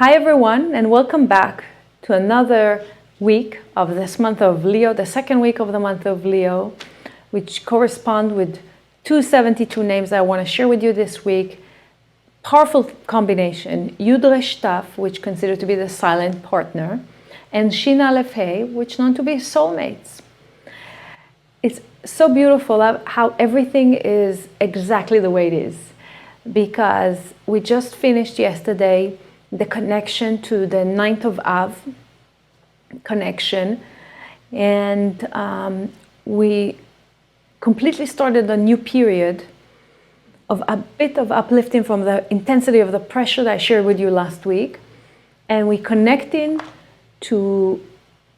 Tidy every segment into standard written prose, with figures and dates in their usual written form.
Hi everyone, and welcome back to another week of this month of Leo, the second week of the month of Leo, which correspond with 272 names I want to share with you this week. Powerful combination, y.р.ת, which considered to be the silent partner, and sh.א.ha, which known to be soulmates. It's so beautiful how everything is exactly the way it is, because we just finished yesterday the connection to the 9th of Av connection, and we completely started a new period of a bit of uplifting from the intensity of the pressure that I shared with you last week, and we connecting to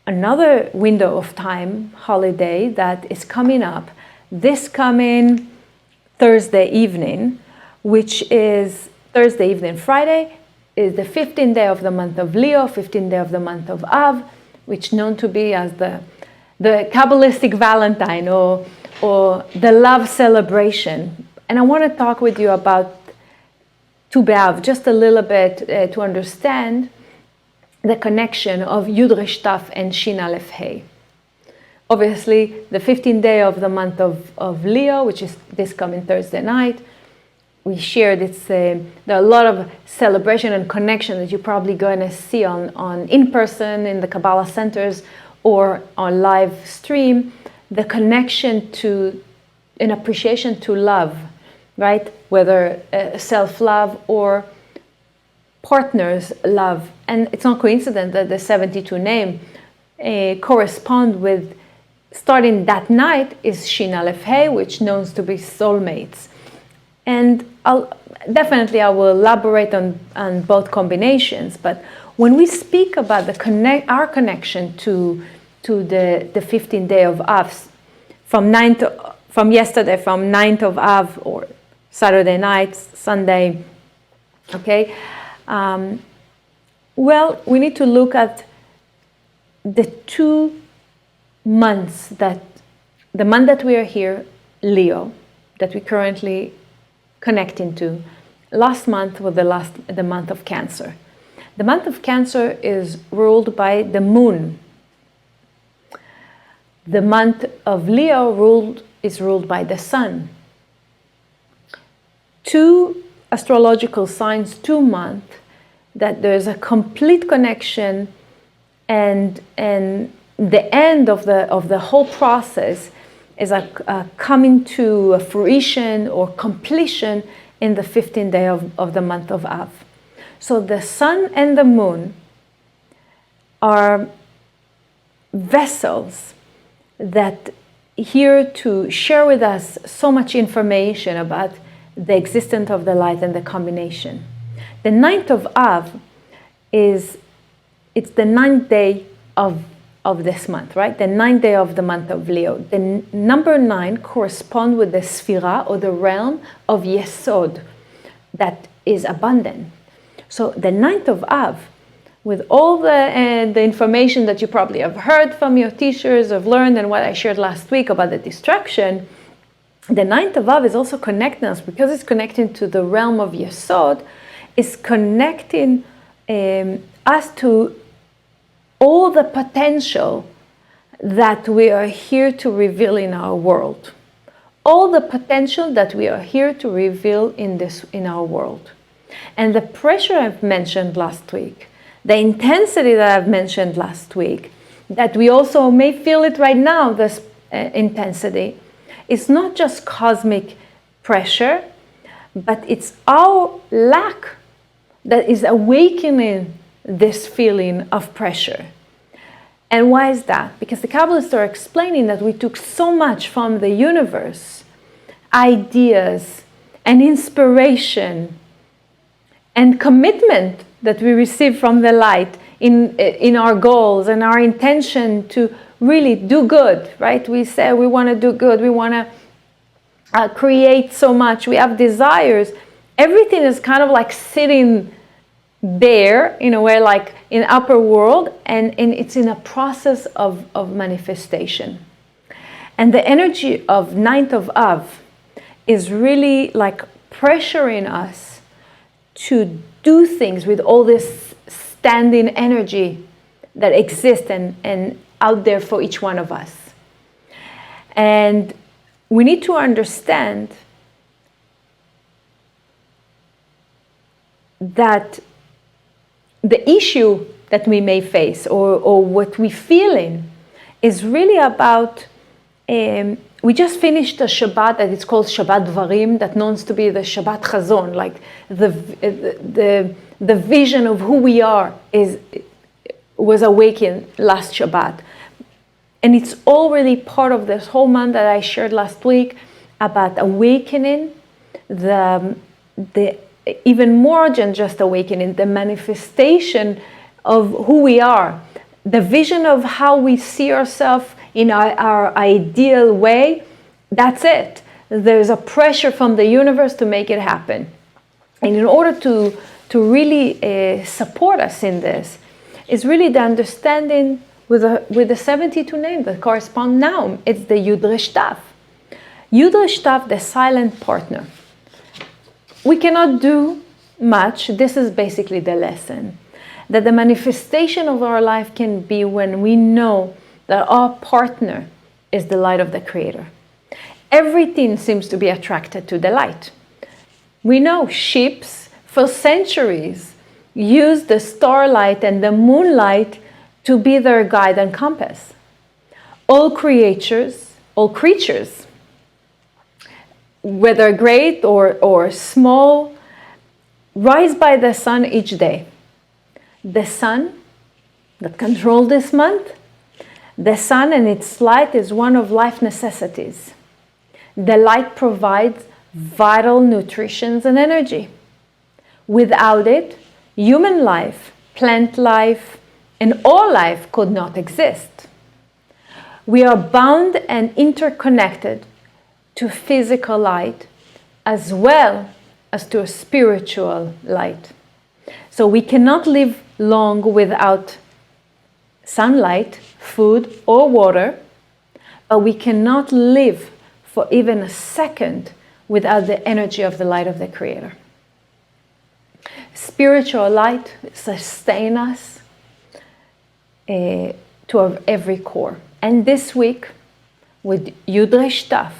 another window of time, holiday, that is coming up this coming Thursday evening, which is Thursday evening, Friday, is the 15th day of the month of Leo, 15th day of the month of Av, which known to be as the Kabbalistic Valentine or the love celebration. And I want to talk with you about Tu B'Av just a little bit to understand the connection of y.р.ת and sh.א.ha. Obviously, the 15th day of the month of Leo, which is this coming Thursday night, we shared there are a lot of celebration and connection that you're probably going to see on in person in the Kabbalah centers or on live stream. The connection to an appreciation to love, right? Whether self-love or partners love. And it's not coincidence that the 72 name correspond with, starting that night, is sh.א.ha, which knows to be soulmates. And I will elaborate on both combinations. But when we speak about our connection to the 15th day of Av, from yesterday, from 9th of Av, or Saturday night, Sunday, okay? Well, we need to look at the 2 months the month that we are here, Leo, that we currently connecting to. Last month was the month of Cancer. The month of Cancer is ruled by the moon. The month of Leo is ruled by the sun. 2 astrological signs, 2 months, that there's a complete connection, and the end of the whole process is a coming to a fruition or completion in the 15th day of the month of Av. So the sun and the moon are vessels that here to share with us so much information about the existence of the light and the combination. The 9th of Av it's the 9th day of this month, right? The 9th day of the month of Leo. The number 9 corresponds with the Sphira, or the realm of Yesod, that is abundant. So the 9th of Av, with all the information that you probably have heard from your teachers, have learned, and what I shared last week about the distraction, the 9th of Av is also connecting us, because it's connecting to the realm of Yesod, is connecting us to all the potential that we are here to reveal in our world. All the potential that we are here to reveal in our world. And the pressure I've mentioned last week, the intensity that I've mentioned last week, that we also may feel it right now, this intensity, is not just cosmic pressure, but it's our lack that is awakening this feeling of pressure. And why is that? Because the Kabbalists are explaining that we took so much from the universe, ideas and inspiration and commitment that we receive from the light in our goals and our intention to really do good, right? We say we want to do good, we want to create so much, we have desires. Everything is kind of like sitting there in a way, like in upper world, and it's in a process of manifestation. And the energy of 9th of Av is really like pressuring us to do things with all this standing energy that exists and out there for each one of us. And we need to understand that the issue that we may face or what we're feeling is really about, we just finished a Shabbat that it's called Shabbat Dvarim, that knows to be the Shabbat Chazon, like the vision of who we are was awakened last Shabbat. And it's already part of this whole month that I shared last week about awakening the even more than just awakening, the manifestation of who we are, the vision of how we see ourselves in our ideal way. That's it. There's a pressure from the universe to make it happen. And in order to really support us in this, is really the understanding with the 72 names that correspond now. It's the y.ר.ת. y.ר.ת, the silent partner. We cannot do much. This is basically the lesson. That the manifestation of our life can be when we know that our partner is the light of the Creator. Everything seems to be attracted to the light. We know ships for centuries use the starlight and the moonlight to be their guide and compass. All creatures, whether great or small, rise by the sun each day. The sun that controls this month, the sun and its light is one of life necessities. The light provides vital nutrition and energy. Without it, human life, plant life, and all life could not exist. We are bound and interconnected to physical light as well as to a spiritual light. So we cannot live long without sunlight, food, or water, but we cannot live for even a second without the energy of the light of the Creator. Spiritual light sustains us to our every core. And this week, with y.ר.ת,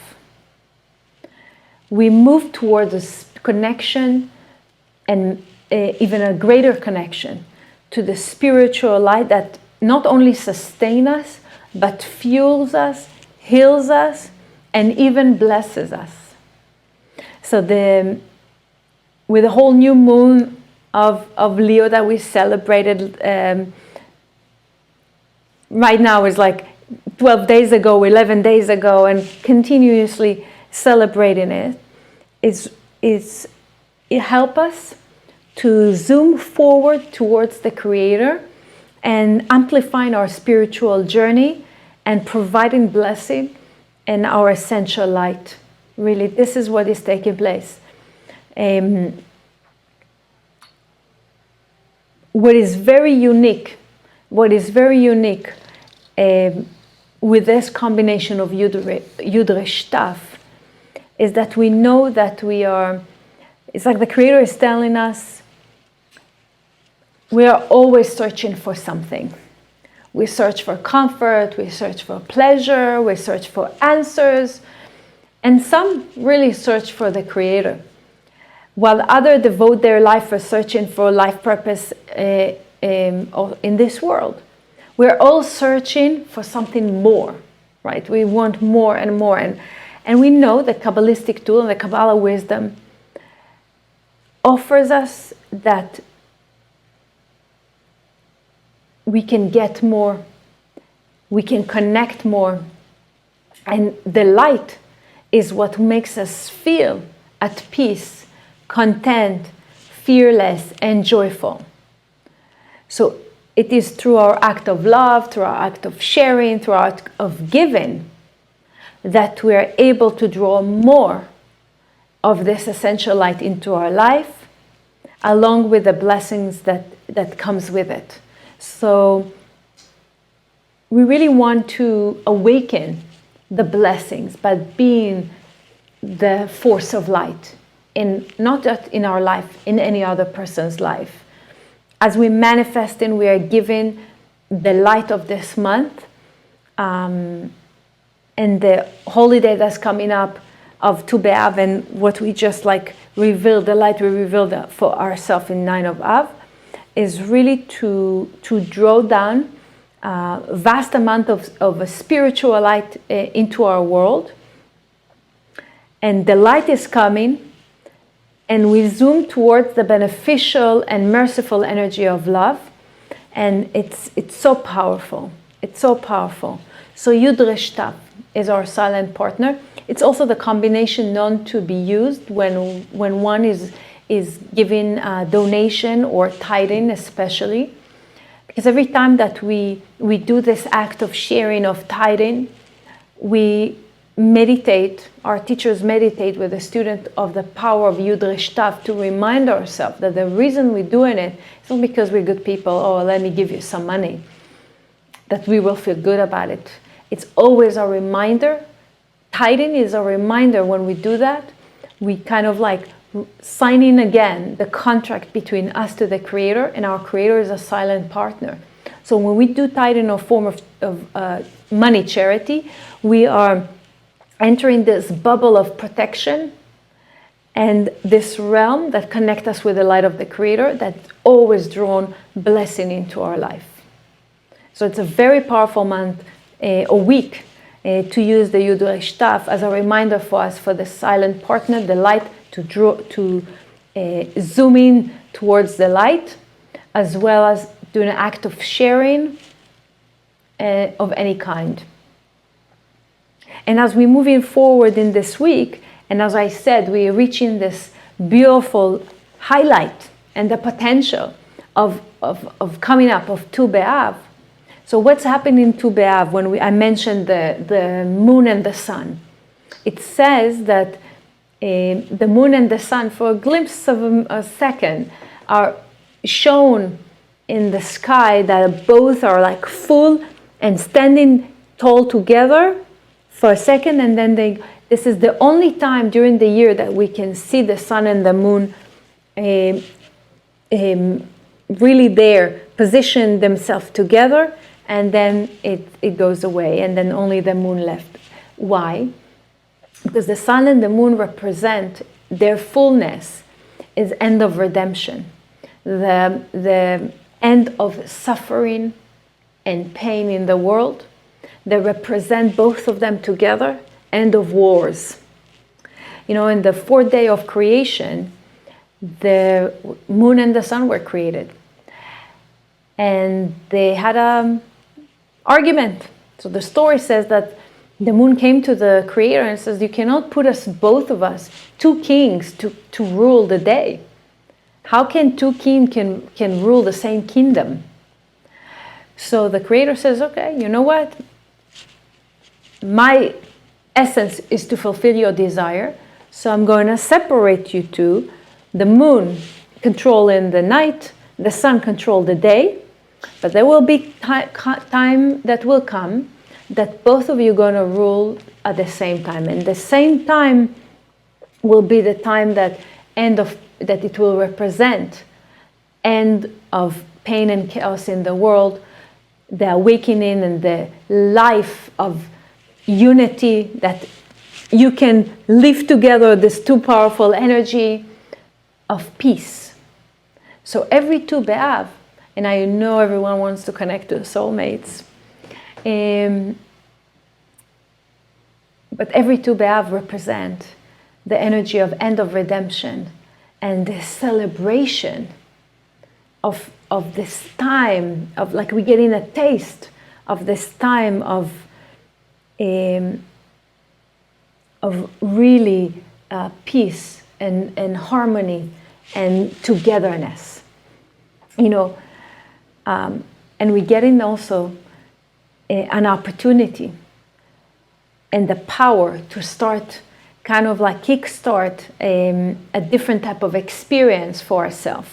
we move towards a connection and even a greater connection to the spiritual light that not only sustains us, but fuels us, heals us, and even blesses us. So with the whole new moon of Leo that we celebrated right now is like 12 days ago, 11 days ago, and continuously celebrating it help us to zoom forward towards the Creator and amplifying our spiritual journey and providing blessing and our essential light. Really, this is what is taking place. What is very unique with this combination of y.ר.ת is that we know that we are, it's like the Creator is telling us, we are always searching for something. We search for comfort, we search for pleasure, we search for answers, and some really search for the Creator, while others devote their life for searching for life purpose in this world. We're all searching for something more, right? We want more and more, and we know the Kabbalistic tool and the Kabbalah wisdom offers us that we can get more, we can connect more, and the light is what makes us feel at peace, content, fearless, and joyful. So it is through our act of love, through our act of sharing, through our act of giving, that we are able to draw more of this essential light into our life, along with the blessings that comes with it. So we really want to awaken the blessings by being the force of light, in not just in our life, in any other person's life. as we manifest and we are given the light of this month, and the holiday that's coming up of Tu B'Av, and what we just like revealed, the light we revealed for ourselves in 9 of Av, is really to draw down vast amount of a spiritual light into our world. And the light is coming, and we zoom towards the beneficial and merciful energy of love. And it's so powerful. It's so powerful. So y.р.ת is our silent partner. It's also the combination known to be used when one is giving a donation or tithing, especially. Because every time that we do this act of sharing, of tithing, we meditate, our teachers meditate with the student of the power of y.р.ת to remind ourselves that the reason we're doing it is not because we're good people, oh, let me give you some money, that we will feel good about it. It's always a reminder. Tithing is a reminder. When we do that, we kind of like signing again the contract between us to the Creator, and our Creator is a silent partner. So when we do tithing or form of money charity, we are entering this bubble of protection and this realm that connects us with the light of the Creator, that's always drawn blessing into our life. So it's a very powerful month, a week, to use the y.р.ת as a reminder for us, for the silent partner, the light, to zoom in towards the light, as well as do an act of sharing of any kind. And as we're moving forward in this week, and as I said, we're reaching this beautiful highlight and the potential of coming up of Tu B'Av. So what's happening in Tu B'Av when I mentioned the moon and the sun? It says that the moon and the sun, for a glimpse of a second, are shown in the sky, that both are like full and standing tall together for a second, and then this is the only time during the year that we can see the sun and the moon really there, position themselves together, and then it goes away, and then only the moon left. Why? Because the sun and the moon represent their fullness is end of redemption, the end of suffering and pain in the world. They represent both of them together, end of wars. You know, in the 4th day of creation, the moon and the sun were created, and they had an argument. So the story says that the moon came to the Creator and says, you cannot put us, both of us, 2 kings to rule the day. How can 2 kings can rule the same kingdom? So the Creator says, okay, you know what? My essence is to fulfill your desire, so I'm going to separate you two. The moon controlling the night, the sun control the day, but there will be time that will come that both of you are going to rule at the same time, and the same time will be the time that it will represent end of pain and chaos in the world, the awakening and the life of unity, that you can live together, this 2 powerful energy of peace. So every Tu B'Av, and I know everyone wants to connect to soulmates, but every Tu B'Av represent the energy of end of redemption and the celebration of this time of, like, we're getting a taste of this time of really peace and harmony and togetherness, you know, and we're getting also an opportunity and the power to start, kind of like kickstart a different type of experience for ourselves.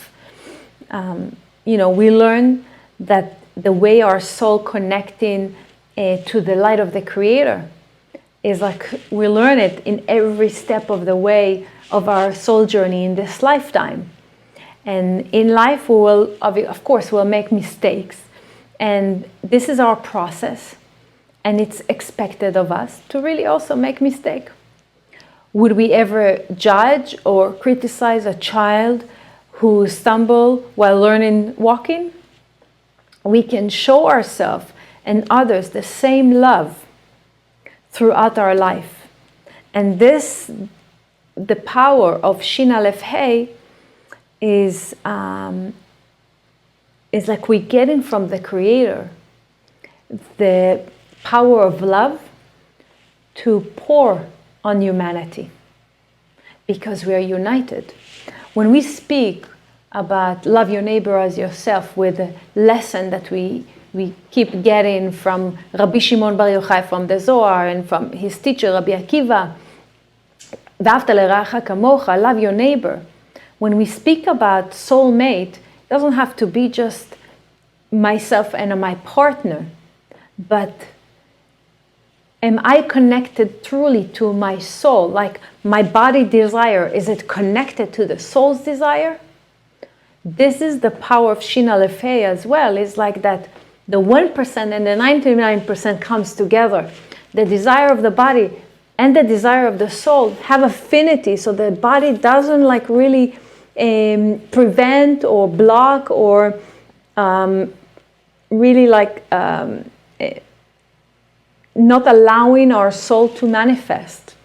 You know, we learn that the way our soul connecting to the light of the Creator is like, we learn it in every step of the way of our soul journey in this lifetime. And in life, we will, of course, we'll make mistakes. And this is our process. And it's expected of us to really also make mistakes. Would we ever judge or criticize a child who stumbles while learning walking? We can show ourselves and others the same love throughout our life. And this, the power of sh.א.ה is like we're getting from the Creator the power of love to pour on humanity, because we are united. When we speak about love your neighbor as yourself, with a lesson that we keep getting from Rabbi Shimon Bar Yochai, from the Zohar, and from his teacher Rabbi Akiva, ואהבת לרעך כמוך, love your neighbor. When we speak about soulmate, it doesn't have to be just myself and my partner, but am I connected truly to my soul? Like my body desire, is it connected to the soul's desire? This is the power of sh.Α.ה as well. It's like that the 1% and the 99% comes together. The desire of the body and the desire of the soul have affinity, so the body doesn't like really prevent or block or really like not allowing our soul to manifest.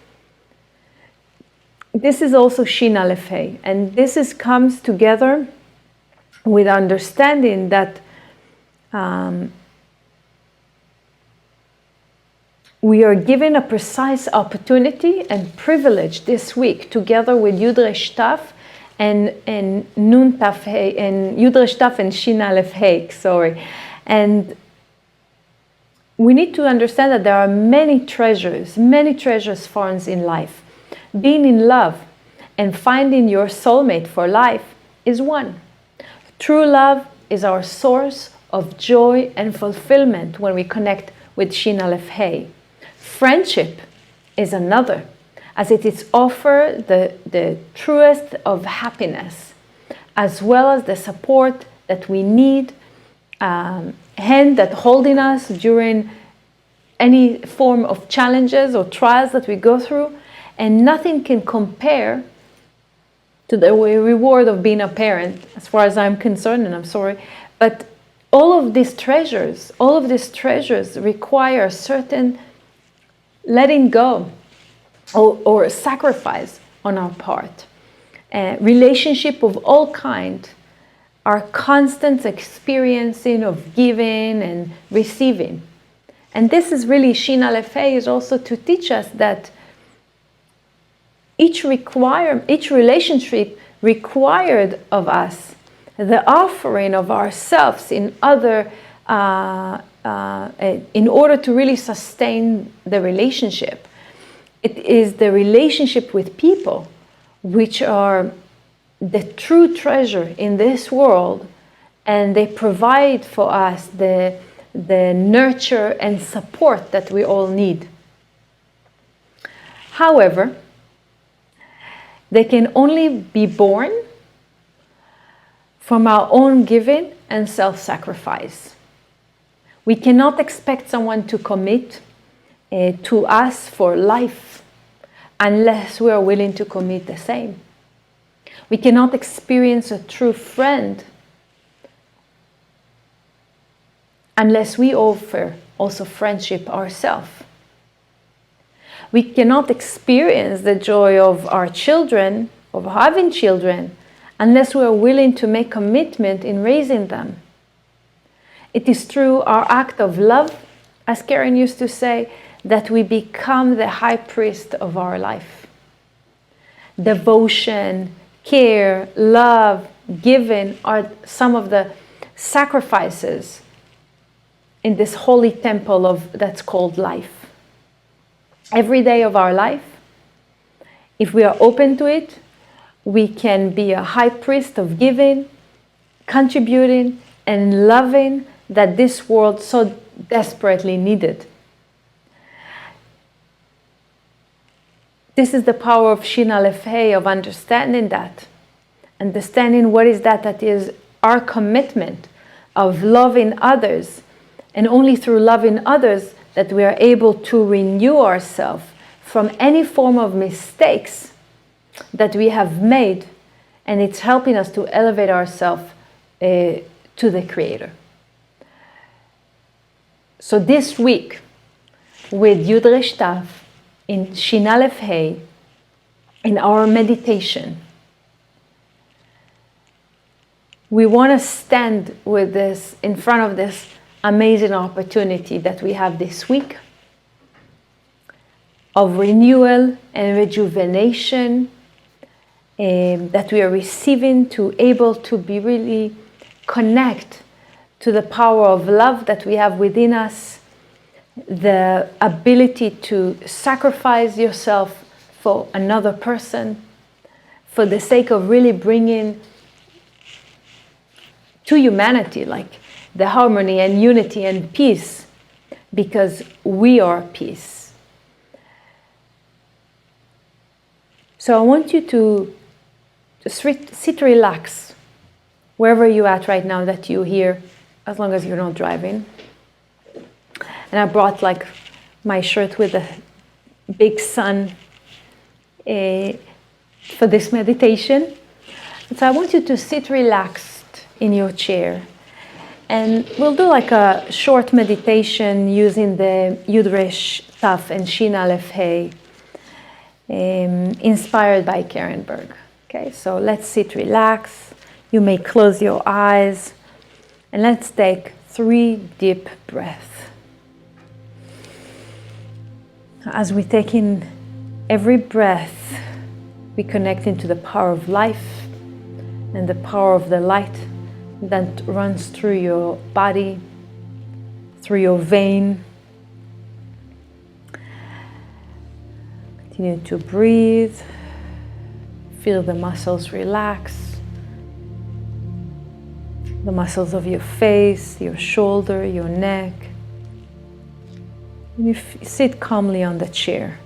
This is also sh.Α.ה, and this comes together with understanding that we are given a precise opportunity and privilege this week, together with י.ר.ת and ש.ה and י.ר.ת and ש.Α.ה, sorry. And we need to understand that there are many treasures found in life. Being in love and finding your soulmate for life is one. True love is our source of joy and fulfillment when we connect with sh.Α.ה. Friendship is another, as it is offer the truest of happiness, as well as the support that we need, hand that holding us during any form of challenges or trials that we go through. And nothing can compare to the reward of being a parent, as far as I'm concerned, and I'm sorry. But all of these treasures require certain letting go or sacrifice on our part. Relationship of all kind are constant experiencing of giving and receiving. And this is really sh.Α.ה is also to teach us that each relationship required of us the offering of ourselves in order to really sustain the relationship. It is the relationship with people which are the true treasure in this world, and they provide for us the nurture and support that we all need. However, they can only be born from our own giving and self-sacrifice. We cannot expect someone to commit to us for life unless we are willing to commit the same. We cannot experience a true friend unless we offer also friendship ourselves. We cannot experience the joy of our children, of having children, unless we are willing to make commitment in raising them. It is through our act of love, as Karen used to say, that we become the high priest of our life. Devotion, care, love, giving are some of the sacrifices in this holy temple that's called life. Every day of our life, if we are open to it, we can be a high priest of giving, contributing, and loving that this world so desperately needed. This is the power of sh.Α.ה, of understanding that understanding what is that is our commitment of loving others, and only through loving others that we are able to renew ourselves from any form of mistakes that we have made, and it's helping us to elevate ourselves to the Creator. So this week, with y.ר.ת in ש.א.ה, in our meditation, we want to stand with this, in front of this amazing opportunity that we have this week of renewal and rejuvenation that we are receiving, to able to be really connect to the power of love that we have within us, the ability to sacrifice yourself for another person, for the sake of really bringing to humanity like the harmony and unity and peace, because we are peace. So I want you to sit relax wherever you're at right now that you're here, as long as you're not driving. And I brought like my shirt with a big sun for this meditation. So I want you to sit relaxed in your chair, and we'll do like a short meditation using the y.ר.ת and ש.א.ה, inspired by Karen Berg. Okay, so let's sit relaxed. You may close your eyes, and let's take 3 deep breaths. As we take in every breath, we connect into the power of life and the power of the light that runs through your body, through your vein. Continue to breathe. Feel the muscles relax. The muscles of your face, your shoulder, your neck. And you sit calmly on the chair.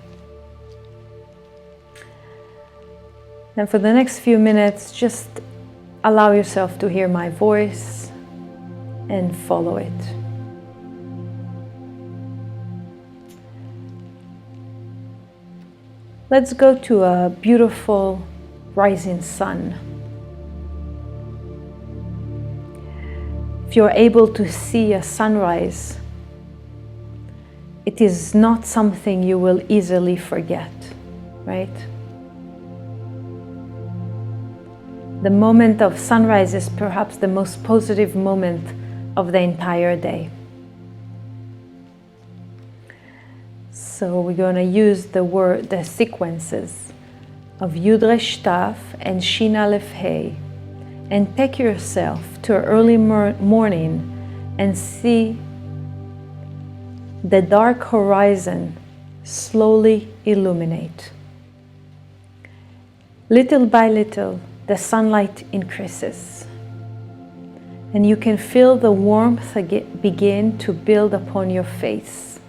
And for the next few minutes, just allow yourself to hear my voice and follow it. Let's go to a beautiful rising sun. If you're able to see a sunrise, it is not something you will easily forget, right? The moment of sunrise is perhaps the most positive moment of the entire day. So we're going to use the sequences of y.ר.ת and ש.א.ה, and take yourself to an early morning and see the dark horizon slowly illuminate. Little by little, the sunlight increases, and you can feel the warmth begin to build upon your face.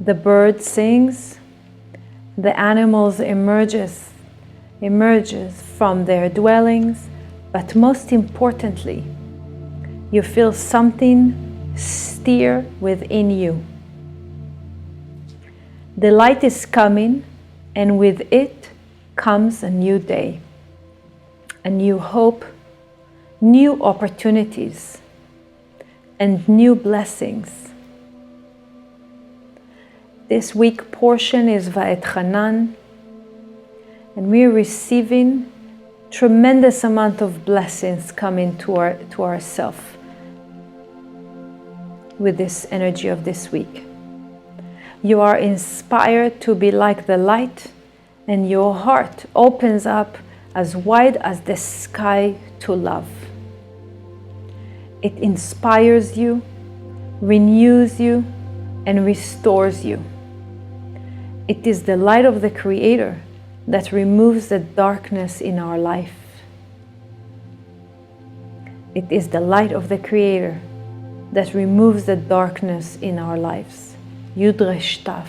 The bird sings, the animals emerges from their dwellings, but most importantly, you feel something stir within you. The light is coming, and with it comes a new day, a new hope, new opportunities, and new blessings. This week portion is Va'etchanan, and we're receiving tremendous amount of blessings coming to ourselves with this energy of this week. You are inspired to be like the light, and your heart opens up as wide as the sky to love. It inspires you, renews you, and restores you. It is the light of the Creator that removes the darkness in our life. It is the light of the Creator that removes the darkness in our lives. y.ר.ת.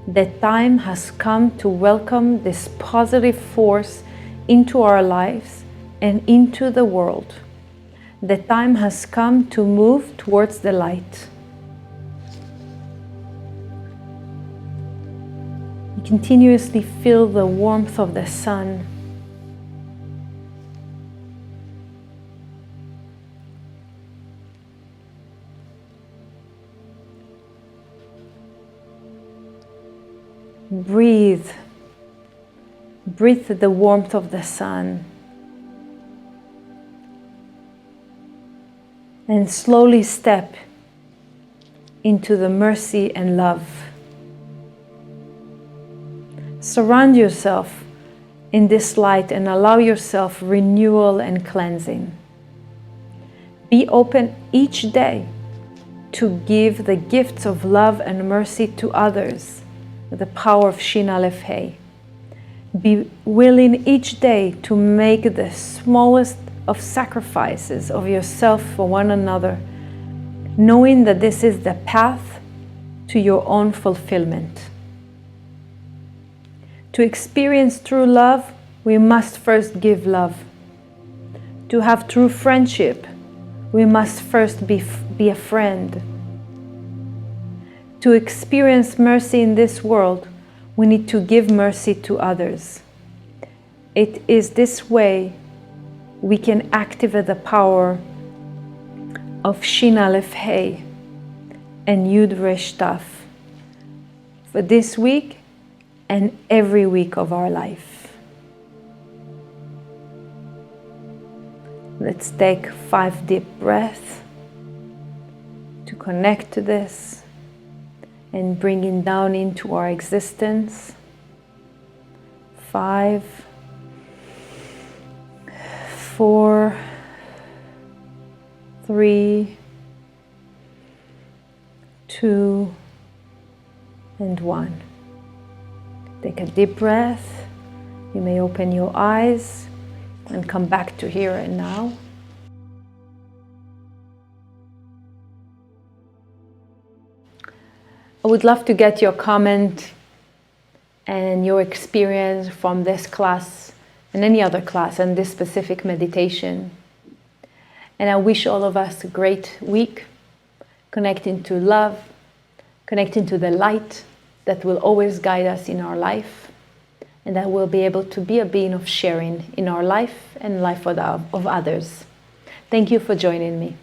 The time has come to welcome this positive force into our lives and into the world. The time has come to move towards the light. You continuously feel the warmth of the sun. Breathe. Breathe the warmth of the sun. And slowly step into the mercy and love. Surround yourself in this light and allow yourself renewal and cleansing. Be open each day to give the gifts of love and mercy to others, the power of sh.א.ha. Be willing each day to make the smallest of sacrifices of yourself for one another, knowing that this is the path to your own fulfillment. To experience true love, we must first give love. To have true friendship, we must first be a friend. To experience mercy in this world, we need to give mercy to others. It is this way we can activate the power of sh.א.ha and й.ר.ת for this week and every week of our life. Let's take 5 deep breaths to connect to this and bring it down into our existence. 5, 4, 3, 2, and 1. Take a deep breath. You may open your eyes and come back to here and now. I would love to get your comment and your experience from this class and any other class and this specific meditation. And I wish all of us a great week, connecting to love, connecting to the light that will always guide us in our life, and that we'll be able to be a being of sharing in our life and life of others. Thank you for joining me.